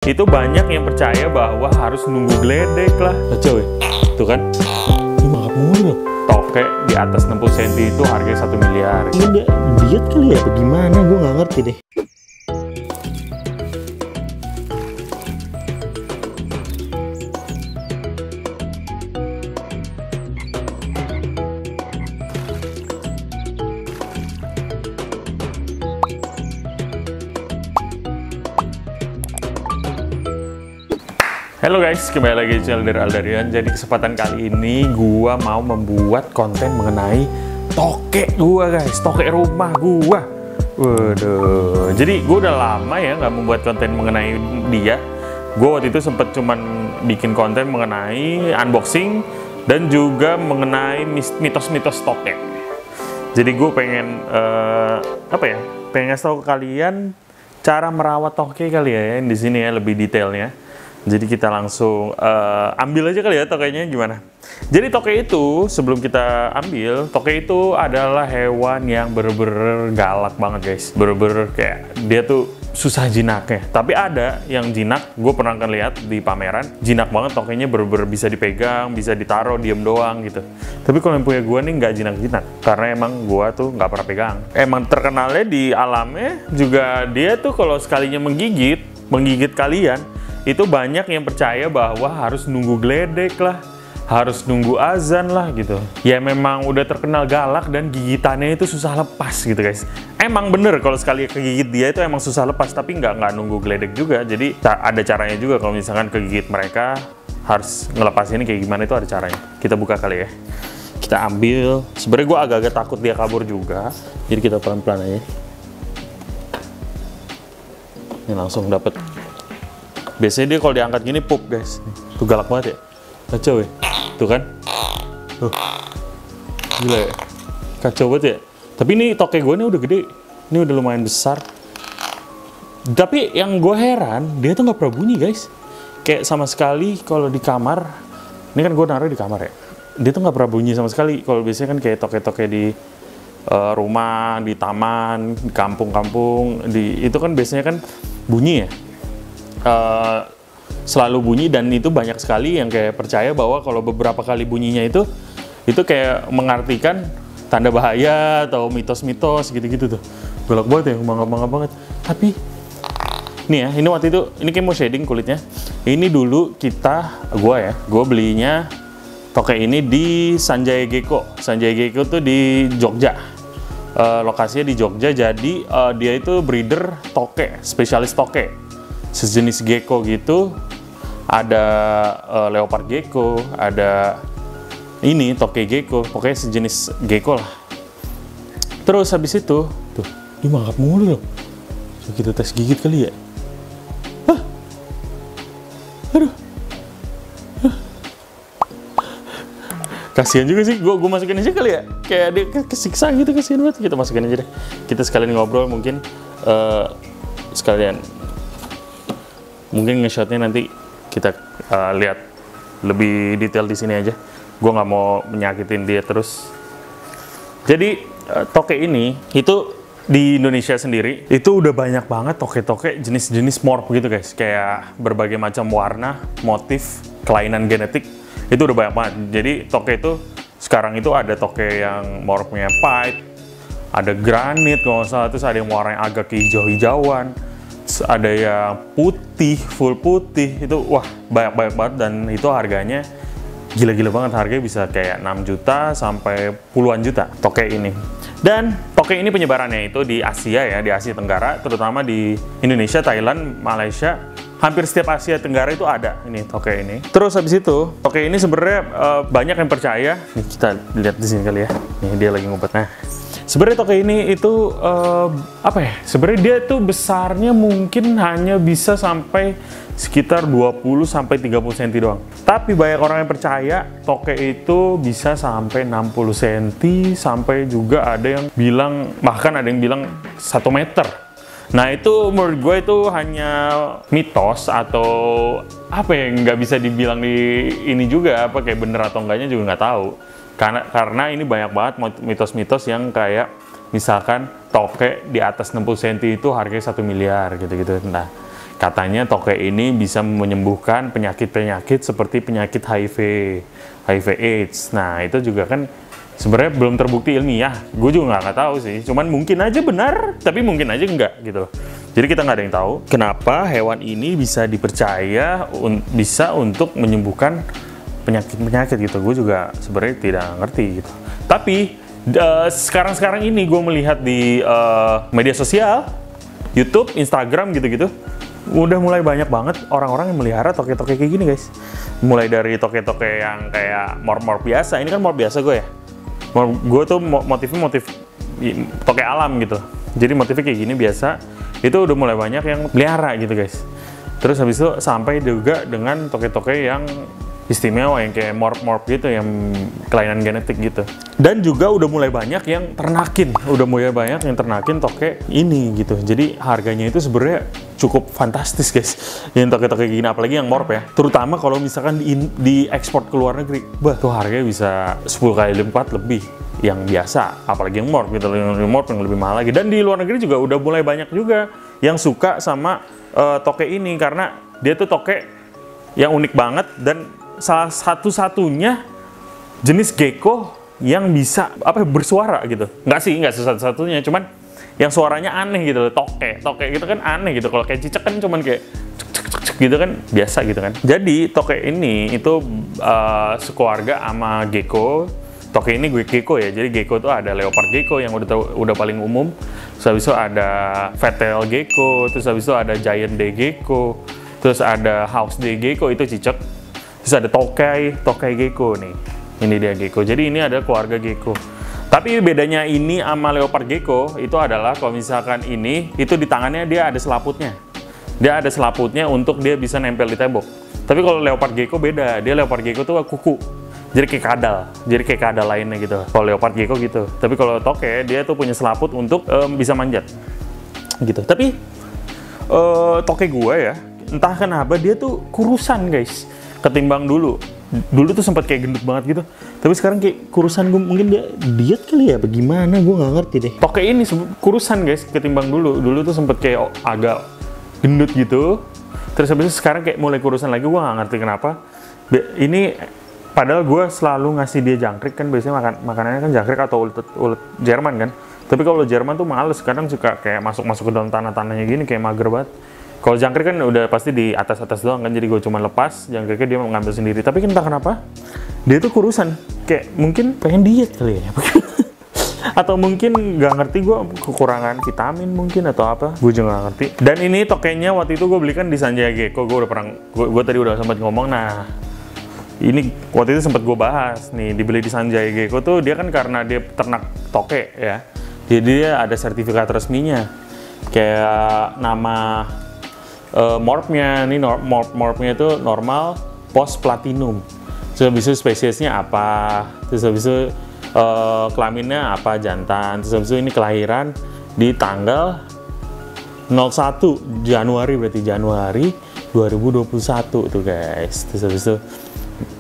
itu banyak yang percaya bahwa harus nunggu geledek lah. Kacau ya? Tuh kan? Ini mangap mulu. Toke di atas 60 cm itu harganya 1 miliar. Ini dia diet kali ya? Bagaimana? Gue nggak ngerti deh. Halo guys, kembali lagi di channel dari Aldarian. Jadi kesempatan kali ini gua mau membuat konten mengenai toke gua guys, toke rumah gua. Waduh, jadi gua udah lama ya nggak membuat konten mengenai dia. Gua waktu itu sempet cuman bikin konten mengenai unboxing dan juga mengenai mitos-mitos toke. Jadi gue pengen pengen ngasih tahu ke kalian cara merawat toke kali ya, di sini ya lebih detailnya. Jadi kita langsung ambil aja kali ya tokenya gimana. Jadi toke itu sebelum kita ambil, toke itu adalah hewan yang bener-bener galak banget guys. Bener-bener kayak dia tuh susah jinaknya. Tapi ada yang jinak, gue pernah kan lihat di pameran, jinak banget tokenya, bener-bener bisa dipegang, bisa ditaruh, diem doang gitu. Tapi kalau yang punya gue nih nggak jinak-jinak, karena emang gue tuh nggak pernah pegang. Emang terkenalnya di alamnya juga dia tuh kalau sekalinya menggigit kalian, itu banyak yang percaya bahwa harus nunggu geledek lah, harus nunggu azan lah gitu. Ya memang udah terkenal galak dan gigitannya itu susah lepas gitu guys. Emang bener kalau sekali kegigit dia itu emang susah lepas, tapi nggak nunggu geledek juga. Jadi ada caranya juga kalau misalkan kegigit mereka, harus ngelepas ini kayak gimana itu ada caranya. Kita buka kali ya. Kita ambil. Sebenarnya gue agak-agak takut dia kabur juga, jadi kita pelan-pelan aja. Ini langsung dapet. Biasanya dia kalau diangkat gini pup guys. Tuh galak banget ya. Kacau ya. Tuh kan. Tuh. Gila ya. Kacau banget ya. Tapi ini toke gue ini udah gede. Ini udah lumayan besar. Tapi yang gue heran, dia tuh nggak pernah bunyi guys. Kayak sama sekali kalau di kamar. Ini kan gue naruh di kamar ya. Dia tuh nggak pernah bunyi sama sekali. Kalau biasanya kan kayak toke-toke di rumah, di taman, di kampung-kampung. Itu kan biasanya kan bunyi ya. Selalu bunyi, dan itu banyak sekali yang kayak percaya bahwa kalau beberapa kali bunyinya itu kayak mengartikan tanda bahaya atau mitos-mitos gitu-gitu tuh. Galak banget ya, mangap banget. Tapi nih ya, ini waktu itu ini kayak mau shading kulitnya. Ini dulu gue belinya toke ini di Sanjaya Gecko. Sanjaya Gecko tuh di Jogja. Lokasinya di Jogja, jadi dia itu breeder toke, spesialis toke. Sejenis gecko gitu, ada leopard gecko, ada ini toke gecko, pokoknya sejenis gecko lah. Terus habis itu, tuh, dia mangap mulu loh. So, kita tes gigit kali ya. Hah? Aduh. Hah. Kasian juga sih, gue masukin aja kali ya. Kayak dia kesiksa gitu, kasian banget. Kita masukin aja deh. Kita sekalian ngobrol mungkin, sekalian. Mungkin nge-shotnya nanti kita lihat lebih detail di sini aja. Gue nggak mau menyakitin dia terus. Jadi toke ini itu di Indonesia sendiri itu udah banyak banget toke-toke jenis-jenis morph gitu guys. Kayak berbagai macam warna, motif, kelainan genetik itu udah banyak banget. Jadi toke itu sekarang itu ada toke yang morphnya pied, ada granit kalau nggak salah, terus ada yang warnanya agak hijau-hijauan. Ada yang putih, full putih, itu wah banyak banget, dan itu harganya gila-gila banget. Harganya bisa kayak 6 juta sampai puluhan juta toke ini. Dan toke ini penyebarannya itu di Asia ya, di Asia Tenggara, terutama di Indonesia, Thailand, Malaysia. Hampir setiap Asia Tenggara itu ada ini toke ini. Terus habis itu toke ini sebenarnya banyak yang percaya. Nih, kita lihat di sini kali ya. Nih dia lagi ngumpet. Nah, sebenarnya toke ini itu sebenarnya dia tuh besarnya mungkin hanya bisa sampai sekitar 20 sampai 30 cm doang. Tapi banyak orang yang percaya toke itu bisa sampai 60 cm, sampai juga ada yang bilang, bahkan ada yang bilang 1 meter. Nah itu menurut gue itu hanya mitos atau nggak bisa dibilang di ini juga, kayak bener atau enggaknya juga nggak tahu. Karena ini banyak banget mitos-mitos yang kayak misalkan toke di atas 60 cm itu harganya 1 miliar gitu-gitu. Nah, Katanya toke ini bisa menyembuhkan penyakit-penyakit seperti penyakit HIV AIDS. Nah, itu juga kan sebenarnya belum terbukti ilmiah. Gue juga nggak tahu sih. Cuman mungkin aja benar, tapi mungkin aja enggak gitu. Jadi kita nggak ada yang tahu kenapa hewan ini bisa dipercaya bisa untuk menyembuhkan penyakit-penyakit gitu. Gue juga sebenarnya tidak ngerti gitu. Tapi sekarang ini gue melihat di media sosial, YouTube, Instagram gitu-gitu, udah mulai banyak banget orang-orang yang melihara toke-toke kayak gini guys. Mulai dari toke-toke yang kayak morp-morp biasa. Ini kan morp biasa gue ya. Gue tuh motif toke alam gitu. Jadi motifnya kayak gini biasa. Itu udah mulai banyak yang melihara gitu guys. Terus habis itu sampai juga dengan toke-toke yang istimewa, yang kayak morp-morp gitu, yang kelainan genetik gitu. Dan juga udah mulai banyak yang ternakin. Udah mulai banyak yang ternakin toke ini gitu. Jadi harganya itu sebenarnya cukup fantastis guys, yang toke-toke gini, apalagi yang morp ya. Terutama kalau misalkan di ekspor ke luar negeri, bah tuh harganya bisa 10 kali lipat lebih yang biasa, apalagi yang morp gitu, yang morp yang lebih mahal lagi. Dan di luar negeri juga udah mulai banyak juga yang suka sama toke ini, karena dia tuh toke yang unik banget dan salah satu-satunya jenis gecko yang bisa bersuara gitu. Nggak satu-satunya, cuman yang suaranya aneh gitu loh. Toke gitu kan aneh gitu. Kalau kayak cicak kan cuman kayak cek gitu kan biasa gitu kan. Jadi toke ini itu sekeluarga sama gecko. Toke ini gecko ya. Jadi gecko tuh ada leopard gecko yang udah paling umum. Terus habis itu ada fatal gecko, terus habis itu ada giant day gecko, terus ada house day gecko itu cicak. Terus ada tokai gecko nih. Ini dia gecko. Jadi ini ada keluarga gecko. Tapi bedanya ini sama leopard gecko itu adalah kalau misalkan ini itu di tangannya dia ada selaputnya. Dia ada selaputnya untuk dia bisa nempel di tembok. Tapi kalau leopard gecko beda. Dia leopard gecko tuh kuku. Jadi kayak kadal. Jadi kayak kadal lainnya gitu. Kalau leopard gecko gitu. Tapi kalau toke dia tuh punya selaput untuk bisa manjat. Gitu. Tapi toke gua ya, entah kenapa dia tuh kurusan guys. Ketimbang dulu tuh sempat kayak gendut banget gitu, tapi sekarang kayak kurusan. Gue mungkin dia diet kali ya, bagaimana gue nggak ngerti deh. Toke ini kurusan guys ketimbang dulu tuh sempat kayak agak gendut gitu, terus habis itu sekarang kayak mulai kurusan lagi. Gue nggak ngerti kenapa. Ini padahal gue selalu ngasih dia jangkrik kan, biasanya makanannya kan jangkrik atau ulet Jerman kan. Tapi kalau Jerman tuh males, kadang suka kayak masuk ke dalam tanah-tanahnya gini, kayak mager banget. Kalau jangkrik kan udah pasti di atas-atas doang kan, jadi gue cuma lepas jangkriknya, dia mau ngambil sendiri. Tapi entah kenapa dia tuh kurusan, kayak mungkin pengen diet kali ya. Atau mungkin nggak ngerti, gue kekurangan vitamin mungkin atau apa, gue juga nggak ngerti. Dan ini tokenya waktu itu gue belikan di Sanjaya Gecko. Gue udah pernah, gue tadi udah sempat ngomong. Nah ini waktu itu sempat gue bahas nih, dibeli di Sanjaya Gecko tuh dia kan karena dia ternak toke ya, jadi dia ada sertifikat resminya, kayak nama morpnya, ini morpnya itu normal, post platinum. Terus habis itu spesiesnya apa, terus habis itu kelaminnya apa, jantan, terus habis itu ini kelahiran di tanggal 01 Januari, berarti Januari 2021 tuh guys. Terus habis itu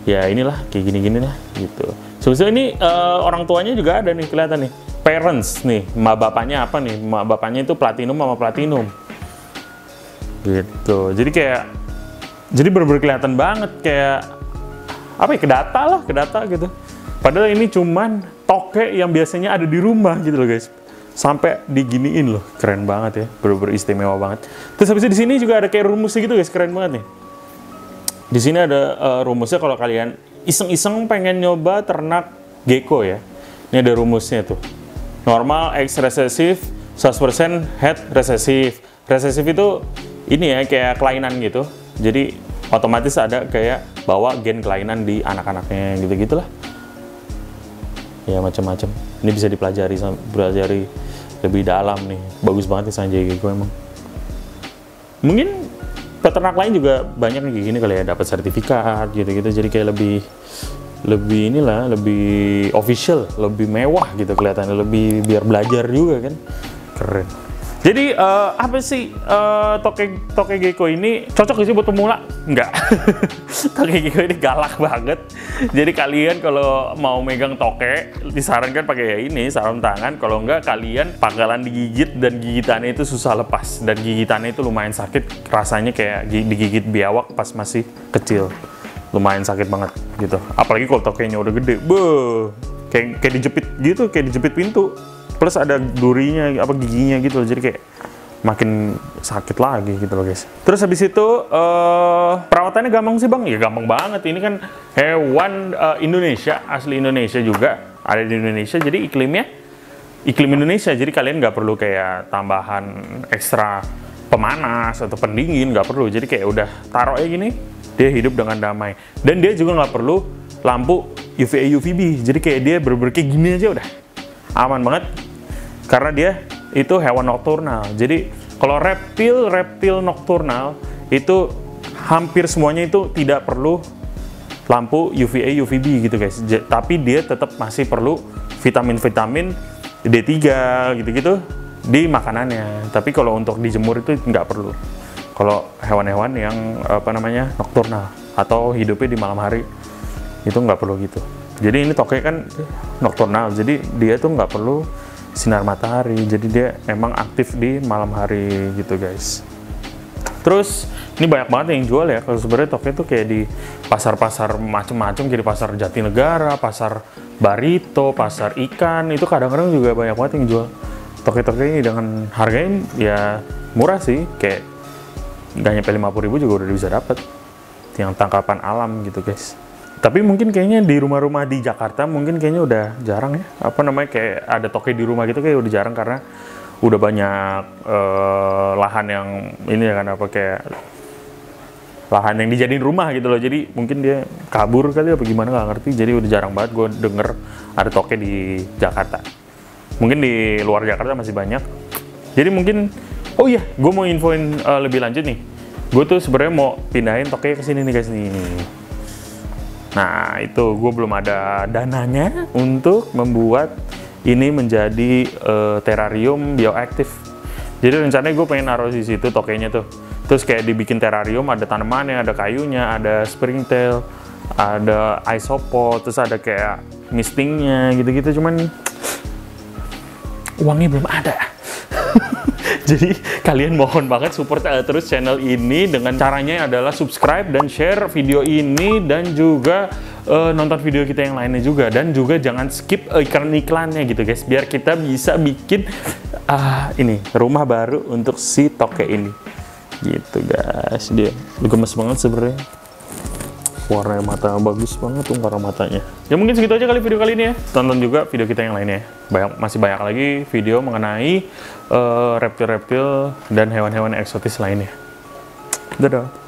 ya inilah kayak gini-gini lah gitu. Terus habis itu ini orang tuanya juga ada nih, kelihatan nih, parents nih, emak bapaknya apa nih, emak bapaknya itu platinum sama platinum gitu. Jadi kayak, jadi bener-bener kelihatan banget kayak apa ya, ke data gitu. Padahal ini cuman toke yang biasanya ada di rumah gitu loh guys, sampai diginiin loh, keren banget ya, bener-bener istimewa banget. Terus habis itu di sini juga ada kayak rumusnya gitu guys, keren banget nih. Di sini ada rumusnya kalau kalian iseng-iseng pengen nyoba ternak gecko ya. Ini ada rumusnya tuh. Normal X resesif, 100% head resesif. Resesif itu ini ya kayak kelainan gitu, jadi otomatis ada kayak bawa gen kelainan di anak-anaknya gitu-gitulah ya, macam-macam. Ini bisa dipelajari lebih dalam nih, bagus banget nih Sanjaya Gecko emang. Mungkin peternak lain juga banyak nih gini kali ya, dapat sertifikat gitu-gitu, jadi kayak lebih inilah, lebih official, lebih mewah gitu kelihatannya, lebih biar belajar juga kan, keren. Jadi apa sih toke gecko ini cocok gak sih buat pemula? Enggak. Toke gecko ini galak banget. Jadi kalian kalau mau megang toke disarankan pakai ya ini sarung tangan. Kalau enggak kalian bakalan digigit dan gigitannya itu susah lepas dan gigitannya itu lumayan sakit. Rasanya kayak digigit biawak pas masih kecil. Lumayan sakit banget gitu. Apalagi kalau tokenya udah gede. Beuh. Kayak dijepit gitu, kayak dijepit pintu. Plus ada durinya, apa giginya gitu loh, jadi kayak makin sakit lagi gitu loh guys. Terus habis itu perawatannya gampang sih bang? Ya gampang banget, ini kan hewan Indonesia, asli Indonesia juga, ada di Indonesia, jadi iklim Indonesia, jadi kalian nggak perlu kayak tambahan ekstra pemanas atau pendingin, nggak perlu, jadi kayak udah taruh aja gini, dia hidup dengan damai. Dan dia juga nggak perlu lampu UVA UVB, jadi kayak dia bener-bener kayak gini aja udah aman banget. Karena dia itu hewan nokturnal. Jadi kalau reptil nokturnal itu hampir semuanya itu tidak perlu lampu UVA UVB gitu guys. Tapi dia tetap masih perlu vitamin-vitamin D3 gitu-gitu di makanannya. Tapi kalau untuk dijemur itu nggak perlu. Kalau hewan-hewan yang apa namanya nokturnal atau hidupnya di malam hari itu nggak perlu gitu. Jadi ini toke kan nokturnal. Jadi dia tuh nggak perlu sinar matahari, jadi dia emang aktif di malam hari gitu guys. Terus ini banyak banget yang jual ya. Kalau sebenarnya toke itu kayak di pasar-pasar macem-macem, kayak di pasar Jatinegara, pasar Barito, pasar ikan, itu kadang-kadang juga banyak banget yang jual toke-toke ini dengan harganya ya murah sih, kayak nggak nyampe 50.000 juga udah bisa dapet yang tangkapan alam gitu guys. Tapi mungkin kayaknya di rumah-rumah di Jakarta mungkin kayaknya udah jarang ya. Apa namanya, kayak ada toke di rumah gitu kayak udah jarang karena udah banyak lahan yang ini ya kan, apa kayak lahan yang dijadiin rumah gitu loh. Jadi mungkin dia kabur kali apa gimana nggak ngerti. Jadi udah jarang banget gue denger ada toke di Jakarta. Mungkin di luar Jakarta masih banyak. Jadi mungkin, oh iya, gue mau infoin lebih lanjut nih. Gue tuh sebenarnya mau pindahin toke ke sini nih guys nih. Nah itu gue belum ada dananya untuk membuat ini menjadi terrarium bioaktif. Jadi rencananya gue pengen naruh di situ tokenya tuh. Terus kayak dibikin terrarium, ada tanamannya, ada kayunya, ada springtail, ada isopod, terus ada kayak mistingnya gitu-gitu. Cuman uangnya belum ada. Jadi kalian mohon banget support terus channel ini dengan caranya adalah subscribe dan share video ini dan juga nonton video kita yang lainnya juga, dan juga jangan skip iklan-iklannya gitu guys, biar kita bisa bikin ini rumah baru untuk si toke ini gitu guys. Dia gemes banget sebenarnya, warna mata bagus banget tuh warna matanya. Ya mungkin segitu aja kali video kali ini ya. Tonton juga video kita yang lainnya. Masih banyak lagi video mengenai reptil-reptil dan hewan-hewan eksotis lainnya. Dadah.